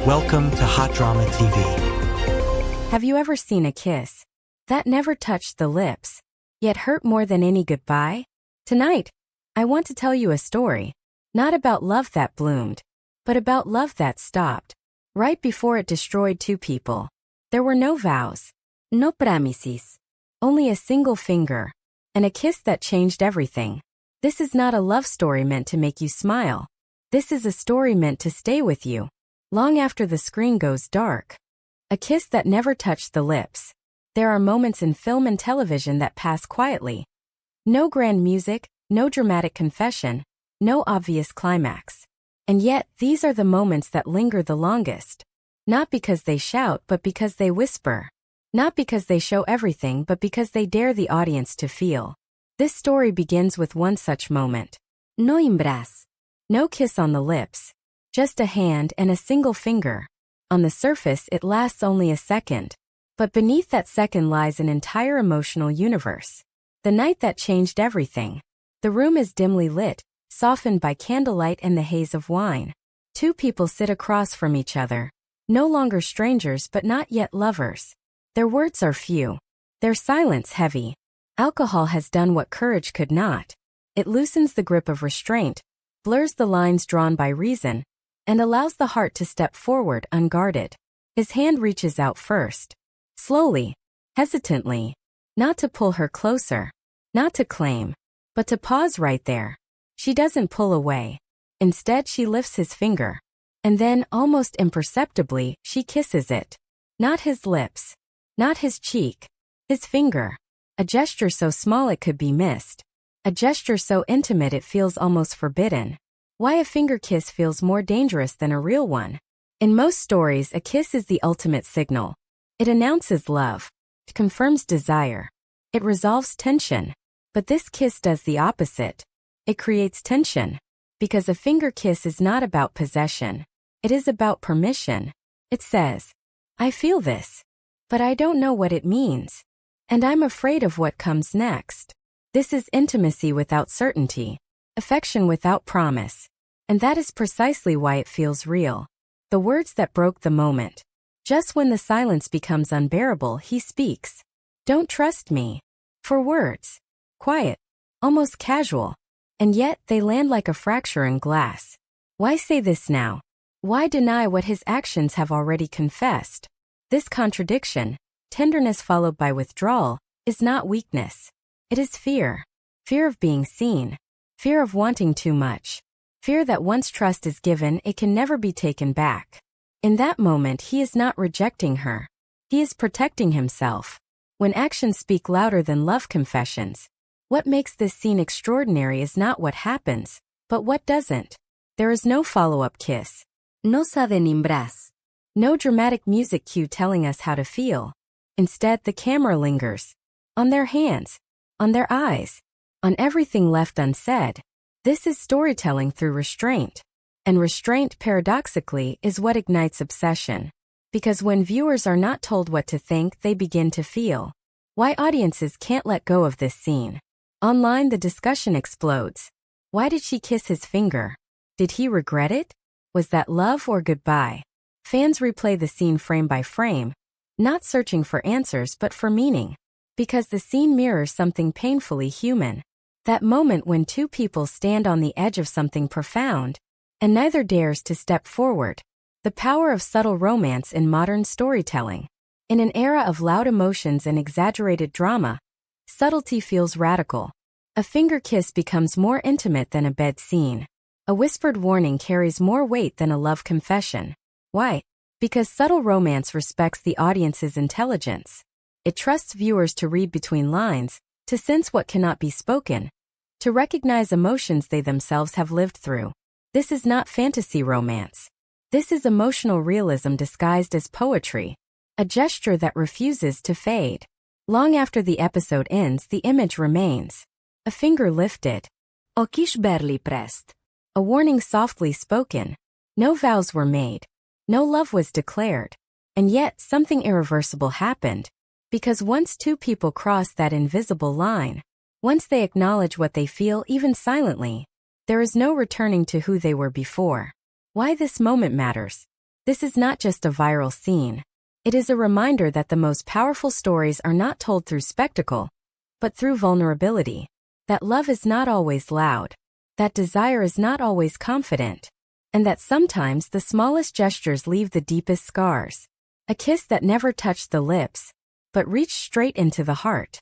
Welcome to Hot Drama TV. Have you ever seen a kiss that never touched the lips, yet hurt more than any goodbye? Tonight, I want to tell you a story, not about love that bloomed, but about love that stopped, right before it destroyed two people. There were no vows, no promises, only a single finger, and a kiss that changed everything. This is not a love story meant to make you smile. This is a story meant to stay with you, long after the screen goes dark. A kiss that never touched the lips. There are moments in film and television that pass quietly. No grand music, no dramatic confession, no obvious climax. And yet, these are the moments that linger the longest. Not because they shout, but because they whisper. Not because they show everything, but because they dare the audience to feel. This story begins with one such moment. No embrace. No kiss on the lips. Just a hand and a single finger. On the surface, it lasts only a second. But beneath that second lies an entire emotional universe. The night that changed everything. The room is dimly lit, softened by candlelight and the haze of wine. Two people sit across from each other. No longer strangers but not yet lovers. Their words are few. Their silence heavy. Alcohol has done what courage could not. It loosens the grip of restraint, blurs the lines drawn by reason, and allows the heart to step forward unguarded. His hand reaches out first. Slowly, hesitantly. Not to pull her closer. Not to claim. But to pause right there. She doesn't pull away. Instead, she lifts his finger. And then, almost imperceptibly, she kisses it. Not his lips. Not his cheek. His finger. A gesture so small it could be missed. A gesture so intimate it feels almost forbidden. Why a finger kiss feels more dangerous than a real one. In most stories, a kiss is the ultimate signal. It announces love. It confirms desire. It resolves tension. But this kiss does the opposite. It creates tension. Because a finger kiss is not about possession. It is about permission. It says, I feel this. But I don't know what it means. And I'm afraid of what comes next. This is intimacy without certainty. Affection without promise. And that is precisely why it feels real. The words that broke the moment. Just when the silence becomes unbearable, he speaks. Don't trust me. For words. Quiet. Almost casual. And yet, they land like a fracture in glass. Why say this now? Why deny what his actions have already confessed? This contradiction, tenderness followed by withdrawal, is not weakness. It is fear. Fear of being seen. Fear of wanting too much. Fear that once trust is given, it can never be taken back. In that moment, he is not rejecting her. He is protecting himself. When actions speak louder than love confessions, what makes this scene extraordinary is not what happens, but what doesn't. There is no follow-up kiss. No sudden embrace. No dramatic music cue telling us how to feel. Instead, the camera lingers. On their hands. On their eyes. On everything left unsaid. This is storytelling through restraint. And restraint, paradoxically, is what ignites obsession. Because when viewers are not told what to think, they begin to feel. Why audiences can't let go of this scene. Online, the discussion explodes. Why did she kiss his finger? Did he regret it? Was that love or goodbye? Fans replay the scene frame by frame, not searching for answers but for meaning. Because the scene mirrors something painfully human. That moment when two people stand on the edge of something profound, and neither dares to step forward. The power of subtle romance in modern storytelling. In an era of loud emotions and exaggerated drama, subtlety feels radical. A finger kiss becomes more intimate than a bed scene. A whispered warning carries more weight than a love confession. Why? Because subtle romance respects the audience's intelligence. It trusts viewers to read between lines, to sense what cannot be spoken, to recognize emotions they themselves have lived through. This is not fantasy romance. This is emotional realism disguised as poetry, a gesture that refuses to fade. Long after the episode ends, the image remains. A finger lifted. Olhos barely pressed. A warning softly spoken. No vows were made. No love was declared. And yet, something irreversible happened. Because once two people cross that invisible line, once they acknowledge what they feel even silently, there is no returning to who they were before. Why this moment matters. This is not just a viral scene. It is a reminder that the most powerful stories are not told through spectacle, but through vulnerability. That love is not always loud. That desire is not always confident. And that sometimes the smallest gestures leave the deepest scars. A kiss that never touched the lips, but reached straight into the heart.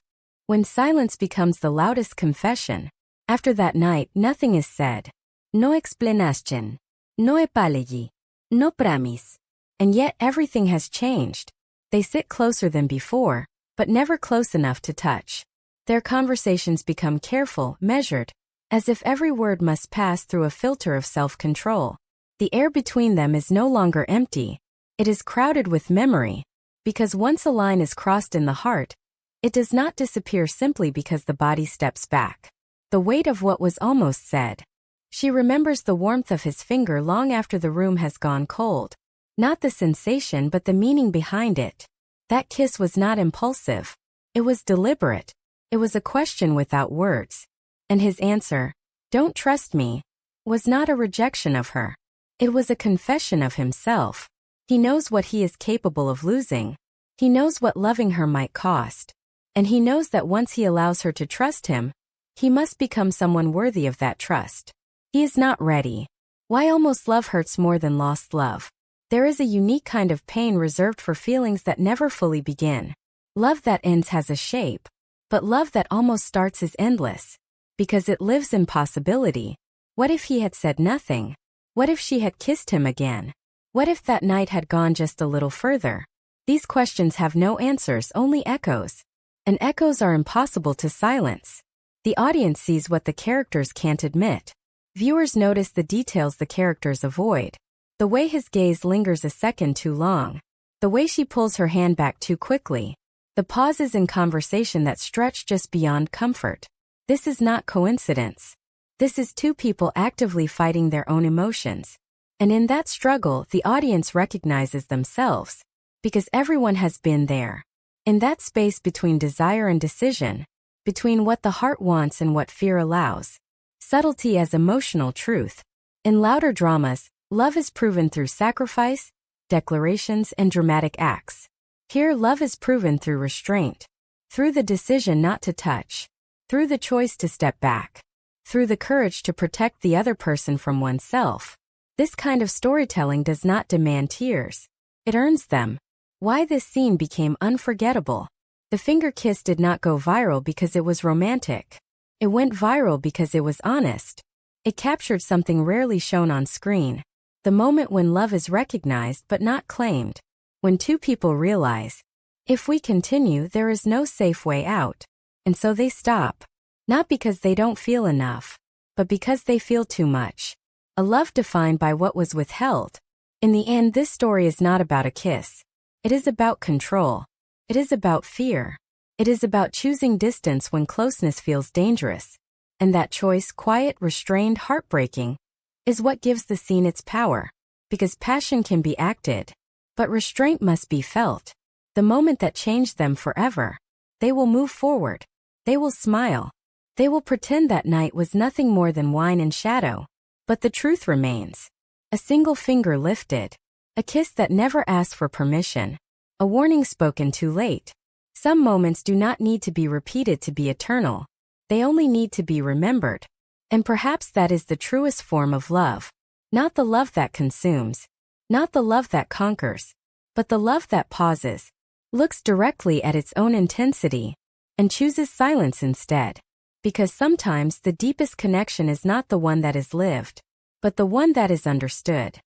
When silence becomes the loudest confession, after that night nothing is said. No explanation. No apology. No promise. And yet everything has changed. They sit closer than before, but never close enough to touch. Their conversations become careful, measured, as if every word must pass through a filter of self-control. The air between them is no longer empty. It is crowded with memory. Because once a line is crossed in the heart, it does not disappear simply because the body steps back. The weight of what was almost said. She remembers the warmth of his finger long after the room has gone cold. Not the sensation but the meaning behind it. That kiss was not impulsive. It was deliberate. It was a question without words. And his answer, "Don't trust me," was not a rejection of her. It was a confession of himself. He knows what he is capable of losing. He knows what loving her might cost. And he knows that once he allows her to trust him, he must become someone worthy of that trust. He is not ready. Why almost love hurts more than lost love? There is a unique kind of pain reserved for feelings that never fully begin. Love that ends has a shape, but love that almost starts is endless, because it lives in possibility. What if he had said nothing? What if she had kissed him again? What if that night had gone just a little further? These questions have no answers, only echoes. And echoes are impossible to silence. The audience sees what the characters can't admit. Viewers notice the details the characters avoid. The way his gaze lingers a second too long. The way she pulls her hand back too quickly. The pauses in conversation that stretch just beyond comfort. This is not coincidence. This is two people actively fighting their own emotions. And in that struggle, the audience recognizes themselves. Because everyone has been there. In that space between desire and decision. Between what the heart wants and what fear allows. Subtlety as emotional truth. In louder dramas, love is proven through sacrifice, declarations, and dramatic acts. Here, love is proven through restraint. Through the decision not to touch. Through the choice to step back. Through the courage to protect the other person from oneself. This kind of storytelling does not demand tears. It earns them. Why this scene became unforgettable. The finger kiss did not go viral because it was romantic. It went viral because it was honest. It captured something rarely shown on screen. The moment when love is recognized but not claimed. When two people realize, if we continue, there is no safe way out. And so they stop. Not because they don't feel enough, but because they feel too much. A love defined by what was withheld. In the end, this story is not about a kiss. It is about control. It is about fear. It is about choosing distance when closeness feels dangerous. And that choice, quiet, restrained, heartbreaking, is what gives the scene its power. Because passion can be acted, but restraint must be felt. The moment that changed them forever. They will move forward. They will smile. They will pretend that night was nothing more than wine and shadow. But the truth remains. A single finger lifted. A kiss that never asked for permission. A warning spoken too late. Some moments do not need to be repeated to be eternal. They only need to be remembered. And perhaps that is the truest form of love. Not the love that consumes. Not the love that conquers. But the love that pauses. Looks directly at its own intensity. And chooses silence instead. Because sometimes the deepest connection is not the one that is lived, but the one that is understood.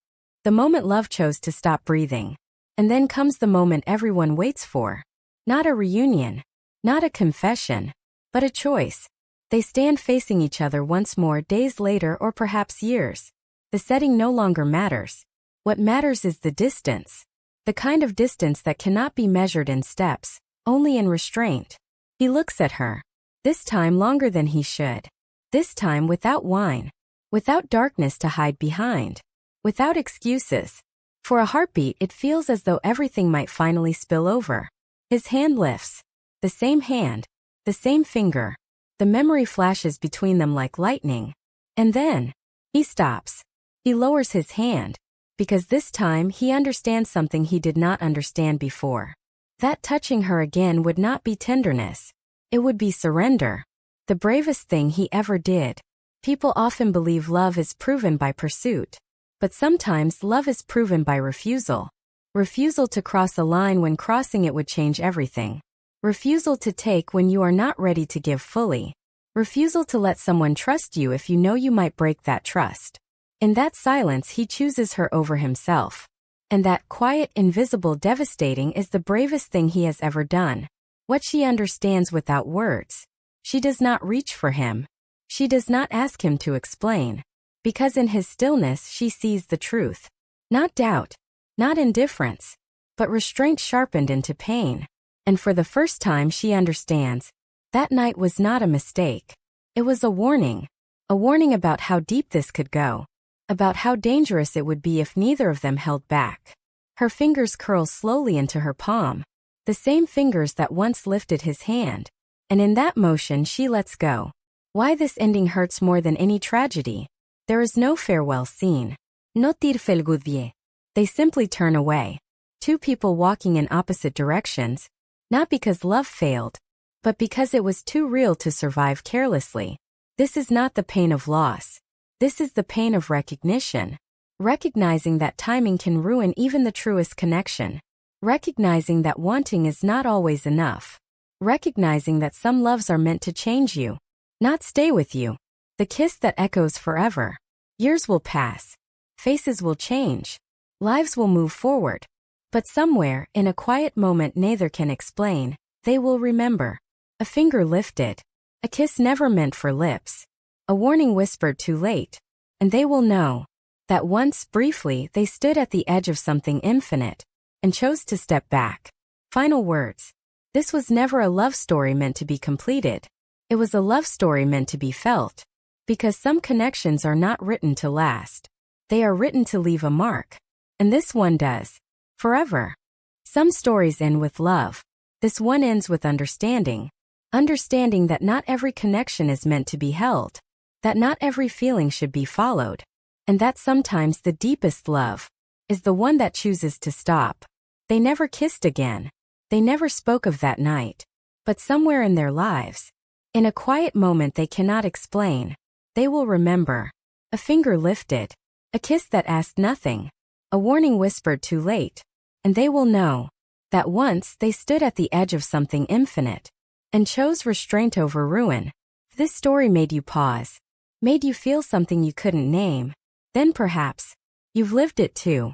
The moment love chose to stop breathing. And then comes the moment everyone waits for. Not a reunion. Not a confession. But a choice. They stand facing each other once more, days later or perhaps years. The setting no longer matters. What matters is the distance. The kind of distance that cannot be measured in steps, only in restraint. He looks at her. This time longer than he should. This time without wine. Without darkness to hide behind. Without excuses. For a heartbeat, it feels as though everything might finally spill over. His hand lifts. The same hand. The same finger. The memory flashes between them like lightning. And then, he stops. He lowers his hand. because this time he understands something he did not understand before. That touching her again would not be tenderness. It would be surrender. The bravest thing he ever did. People often believe love is proven by pursuit. But sometimes love is proven by refusal. Refusal to cross a line when crossing it would change everything. Refusal to take when you are not ready to give fully. Refusal to let someone trust you if you know you might break that trust. In that silence he chooses her over himself. And that quiet, invisible, devastating is the bravest thing he has ever done. What she understands without words. She does not reach for him. She does not ask him to explain. Because in his stillness she sees the truth. Not doubt, not indifference, but restraint sharpened into pain. And for the first time she understands. That night was not a mistake. It was a warning. A warning about how deep this could go. About how dangerous it would be if neither of them held back. Her fingers curl slowly into her palm. The same fingers that once lifted his hand. And in that motion she lets go. Why this ending hurts more than any tragedy. There is no farewell scene. No tir felgudie. They simply turn away. Two people walking in opposite directions. Not because love failed, but because it was too real to survive carelessly. This is not the pain of loss. This is the pain of recognition. Recognizing that timing can ruin even the truest connection. Recognizing that wanting is not always enough. Recognizing that some loves are meant to change you, not stay with you. The kiss that echoes forever. Years will pass. Faces will change. Lives will move forward. But somewhere, in a quiet moment neither can explain, they will remember. A finger lifted. A kiss never meant for lips. A warning whispered too late. And they will know that once, briefly, they stood at the edge of something infinite and chose to step back. Final words. This was never a love story meant to be completed. It was a love story meant to be felt. Because some connections are not written to last. They are written to leave a mark. And this one does. Forever. Some stories end with love. This one ends with understanding. Understanding that not every connection is meant to be held. That not every feeling should be followed. And that sometimes the deepest love is the one that chooses to stop. They never kissed again. They never spoke of that night. But somewhere in their lives, in a quiet moment they cannot explain, they will remember. A finger lifted. A kiss that asked nothing. A warning whispered too late. And they will know that once they stood at the edge of something infinite and chose restraint over ruin. This story made you pause. Made you feel something you couldn't name. Then perhaps you've lived it too.